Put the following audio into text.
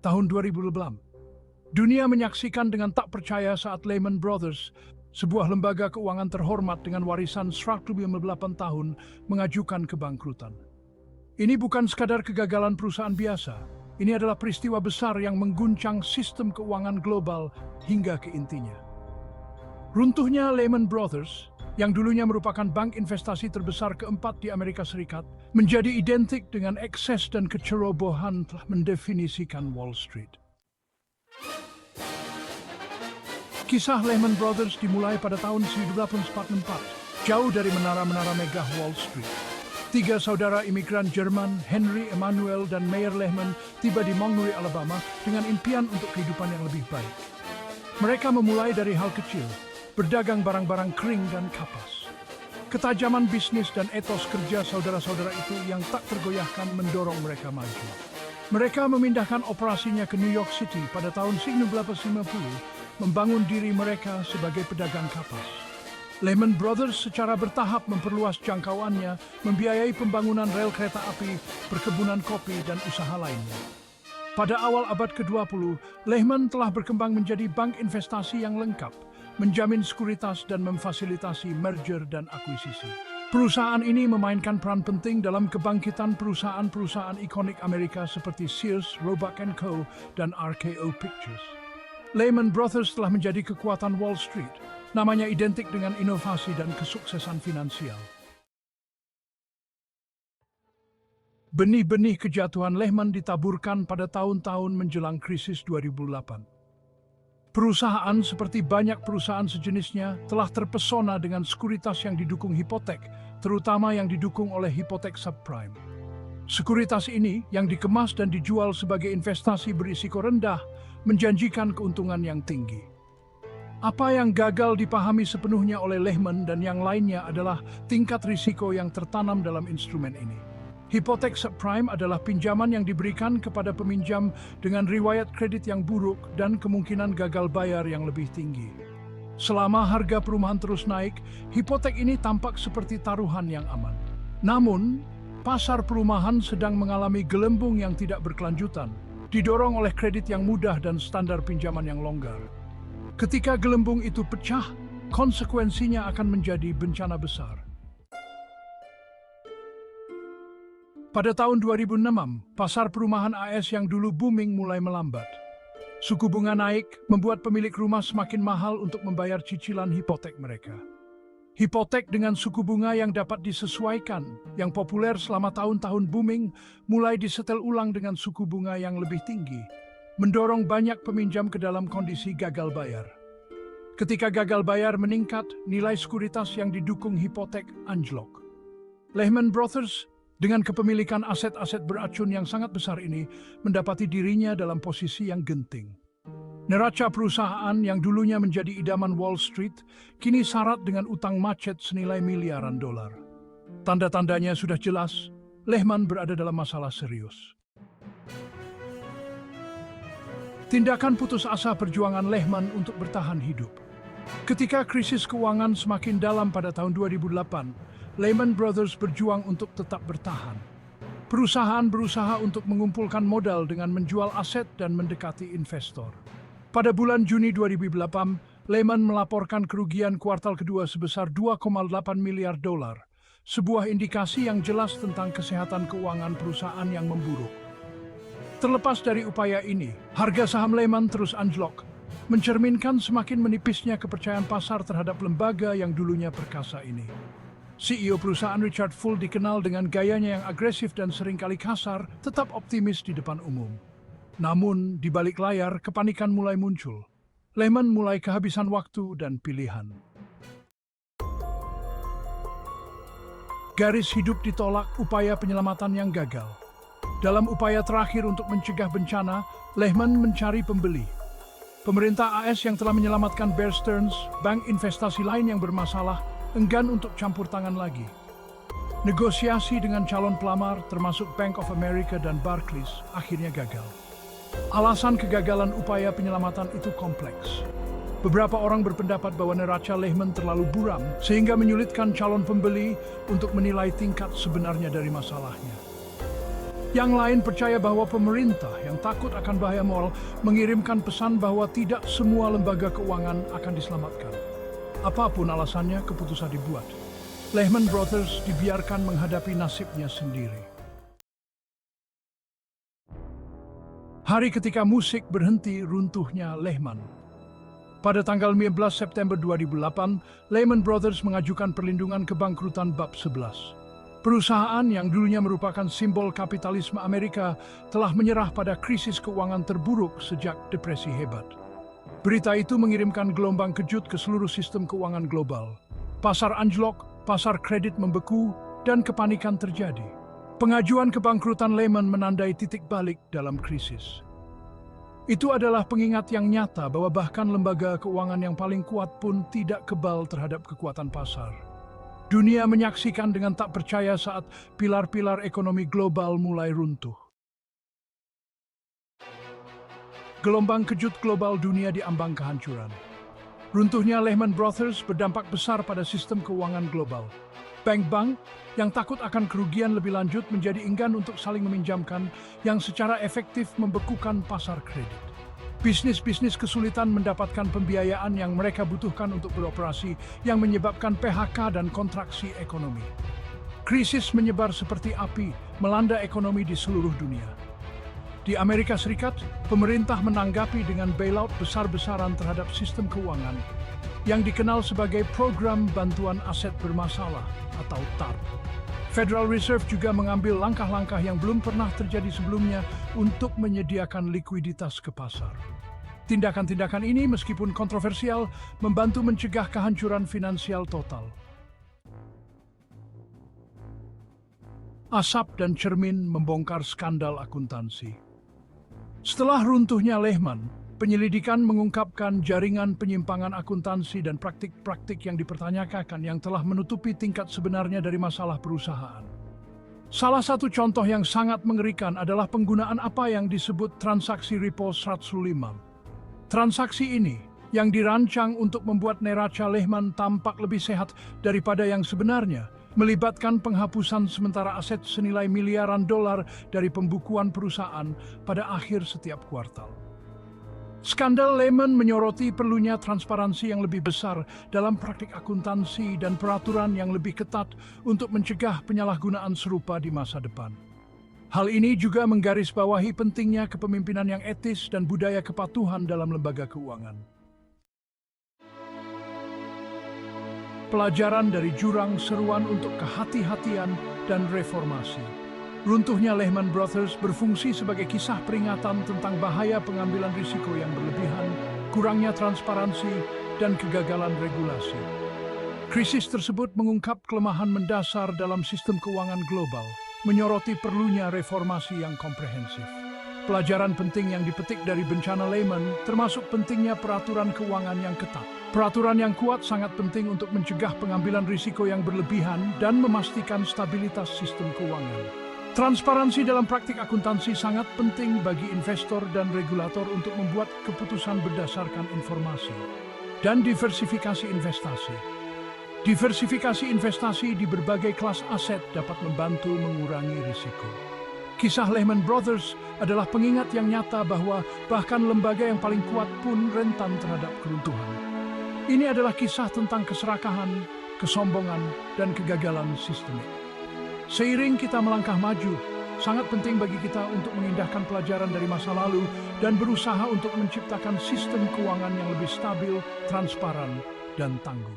tahun 2016. Dunia menyaksikan dengan tak percaya saat Lehman Brothers, sebuah lembaga keuangan terhormat dengan warisan 158 tahun, mengajukan kebangkrutan. Ini bukan sekadar kegagalan perusahaan biasa. Ini adalah peristiwa besar yang mengguncang sistem keuangan global hingga ke intinya. Runtuhnya Lehman Brothers, yang dulunya merupakan bank investasi terbesar keempat di Amerika Serikat, menjadi identik dengan ekses dan kecerobohan telah mendefinisikan Wall Street. Kisah Lehman Brothers dimulai pada tahun 1844, jauh dari menara-menara megah Wall Street. 3 saudara imigran Jerman, Henry, Emmanuel, dan Meyer Lehman, tiba di Montgomery, Alabama, dengan impian untuk kehidupan yang lebih baik. Mereka memulai dari hal kecil, berdagang barang-barang kering dan kapas. Ketajaman bisnis dan etos kerja saudara-saudara itu yang tak tergoyahkan mendorong mereka maju. Mereka memindahkan operasinya ke New York City pada tahun 1950, membangun diri mereka sebagai pedagang kapas. Lehman Brothers secara bertahap memperluas jangkauannya, membiayai pembangunan rel kereta api, perkebunan kopi, dan usaha lainnya. Pada awal abad ke-20, Lehman telah berkembang menjadi bank investasi yang lengkap, menjamin sekuritas dan memfasilitasi merger dan akuisisi. Perusahaan ini memainkan peran penting dalam kebangkitan perusahaan-perusahaan ikonik Amerika seperti Sears, Roebuck & Co. dan RKO Pictures. Lehman Brothers telah menjadi kekuatan Wall Street, namanya identik dengan inovasi dan kesuksesan finansial. Benih-benih kejatuhan Lehman ditaburkan pada tahun-tahun menjelang krisis 2008. Perusahaan seperti banyak perusahaan sejenisnya telah terpesona dengan sekuritas yang didukung hipotek, terutama yang didukung oleh hipotek subprime. Sekuritas ini yang dikemas dan dijual sebagai investasi berisiko rendah menjanjikan keuntungan yang tinggi. Apa yang gagal dipahami sepenuhnya oleh Lehman dan yang lainnya adalah tingkat risiko yang tertanam dalam instrumen ini. Hipotek subprime adalah pinjaman yang diberikan kepada peminjam dengan riwayat kredit yang buruk dan kemungkinan gagal bayar yang lebih tinggi. Selama harga perumahan terus naik, hipotek ini tampak seperti taruhan yang aman. Namun, pasar perumahan sedang mengalami gelembung yang tidak berkelanjutan, didorong oleh kredit yang mudah dan standar pinjaman yang longgar. Ketika gelembung itu pecah, konsekuensinya akan menjadi bencana besar. Pada tahun 2006, pasar perumahan AS yang dulu booming mulai melambat. Suku bunga naik membuat pemilik rumah semakin mahal untuk membayar cicilan hipotek mereka. Hipotek dengan suku bunga yang dapat disesuaikan, yang populer selama tahun-tahun booming, mulai disetel ulang dengan suku bunga yang lebih tinggi, mendorong banyak peminjam ke dalam kondisi gagal bayar. Ketika gagal bayar meningkat, nilai sekuritas yang didukung hipotek anjlok. Lehman Brothers dengan kepemilikan aset-aset beracun yang sangat besar ini, mendapati dirinya dalam posisi yang genting. Neraca perusahaan yang dulunya menjadi idaman Wall Street, kini syarat dengan utang macet senilai miliaran dolar. Tanda-tandanya sudah jelas, Lehman berada dalam masalah serius. Tindakan putus asa perjuangan Lehman untuk bertahan hidup. Ketika krisis keuangan semakin dalam pada tahun 2008, Lehman Brothers berjuang untuk tetap bertahan. Perusahaan berusaha untuk mengumpulkan modal dengan menjual aset dan mendekati investor. Pada bulan Juni 2008, Lehman melaporkan kerugian kuartal kedua sebesar 2,8 miliar dolar, sebuah indikasi yang jelas tentang kesehatan keuangan perusahaan yang memburuk. Terlepas dari upaya ini, harga saham Lehman terus anjlok, mencerminkan semakin menipisnya kepercayaan pasar terhadap lembaga yang dulunya perkasa ini. CEO perusahaan Richard Full dikenal dengan gayanya yang agresif dan seringkali kasar, tetap optimis di depan umum. Namun, di balik layar, kepanikan mulai muncul. Lehman mulai kehabisan waktu dan pilihan. Garis hidup ditolak, upaya penyelamatan yang gagal. Dalam upaya terakhir untuk mencegah bencana, Lehman mencari pembeli. Pemerintah AS yang telah menyelamatkan Bear Stearns, bank investasi lain yang bermasalah, enggan untuk campur tangan lagi. Negosiasi dengan calon pelamar termasuk Bank of America dan Barclays akhirnya gagal. Alasan kegagalan upaya penyelamatan itu kompleks. Beberapa orang berpendapat bahwa neraca Lehman terlalu buram sehingga menyulitkan calon pembeli untuk menilai tingkat sebenarnya dari masalahnya. Yang lain percaya bahwa pemerintah yang takut akan bahaya moral mengirimkan pesan bahwa tidak semua lembaga keuangan akan diselamatkan. Apapun alasannya, keputusan dibuat. Lehman Brothers dibiarkan menghadapi nasibnya sendiri. Hari ketika musik berhenti, runtuhnya Lehman. Pada tanggal 15 September 2008, Lehman Brothers mengajukan perlindungan kebangkrutan bab 11. Perusahaan yang dulunya merupakan simbol kapitalisme Amerika telah menyerah pada krisis keuangan terburuk sejak depresi hebat. Berita itu mengirimkan gelombang kejut ke seluruh sistem keuangan global. Pasar anjlok, pasar kredit membeku, dan kepanikan terjadi. Pengajuan kebangkrutan Lehman menandai titik balik dalam krisis. Itu adalah pengingat yang nyata bahwa bahkan lembaga keuangan yang paling kuat pun tidak kebal terhadap kekuatan pasar. Dunia menyaksikan dengan tak percaya saat pilar-pilar ekonomi global mulai runtuh. Gelombang kejut global, dunia diambang kehancuran. Runtuhnya Lehman Brothers berdampak besar pada sistem keuangan global. Bank-bank yang takut akan kerugian lebih lanjut menjadi enggan untuk saling meminjamkan, yang secara efektif membekukan pasar kredit. Bisnis-bisnis kesulitan mendapatkan pembiayaan yang mereka butuhkan untuk beroperasi, yang menyebabkan PHK dan kontraksi ekonomi. Krisis menyebar seperti api, melanda ekonomi di seluruh dunia. Di Amerika Serikat, pemerintah menanggapi dengan bailout besar-besaran terhadap sistem keuangan yang dikenal sebagai Program Bantuan Aset Bermasalah atau TARP. Federal Reserve juga mengambil langkah-langkah yang belum pernah terjadi sebelumnya untuk menyediakan likuiditas ke pasar. Tindakan-tindakan ini, meskipun kontroversial, membantu mencegah kehancuran finansial total. Asap dan cermin membongkar skandal akuntansi. Setelah runtuhnya Lehman, penyelidikan mengungkapkan jaringan penyimpangan akuntansi dan praktik-praktik yang dipertanyakan yang telah menutupi tingkat sebenarnya dari masalah perusahaan. Salah satu contoh yang sangat mengerikan adalah penggunaan apa yang disebut transaksi repo 105. Transaksi ini, yang dirancang untuk membuat neraca Lehman tampak lebih sehat daripada yang sebenarnya, melibatkan penghapusan sementara aset senilai miliaran dolar dari pembukuan perusahaan pada akhir setiap kuartal. Skandal Lehman menyoroti perlunya transparansi yang lebih besar dalam praktik akuntansi dan peraturan yang lebih ketat untuk mencegah penyalahgunaan serupa di masa depan. Hal ini juga menggarisbawahi pentingnya kepemimpinan yang etis dan budaya kepatuhan dalam lembaga keuangan. Pelajaran dari jurang, seruan untuk kehati-hatian dan reformasi. Runtuhnya Lehman Brothers berfungsi sebagai kisah peringatan tentang bahaya pengambilan risiko yang berlebihan, kurangnya transparansi, dan kegagalan regulasi. Krisis tersebut mengungkap kelemahan mendasar dalam sistem keuangan global, menyoroti perlunya reformasi yang komprehensif. Pelajaran penting yang dipetik dari bencana Lehman termasuk pentingnya peraturan keuangan yang ketat. Peraturan yang kuat sangat penting untuk mencegah pengambilan risiko yang berlebihan dan memastikan stabilitas sistem keuangan. Transparansi dalam praktik akuntansi sangat penting bagi investor dan regulator untuk membuat keputusan berdasarkan informasi. Dan diversifikasi investasi. Diversifikasi investasi di berbagai kelas aset dapat membantu mengurangi risiko. Kisah Lehman Brothers adalah pengingat yang nyata bahwa bahkan lembaga yang paling kuat pun rentan terhadap keruntuhan. Ini adalah kisah tentang keserakahan, kesombongan, dan kegagalan sistemik. Seiring kita melangkah maju, sangat penting bagi kita untuk mengindahkan pelajaran dari masa lalu dan berusaha untuk menciptakan sistem keuangan yang lebih stabil, transparan, dan tangguh.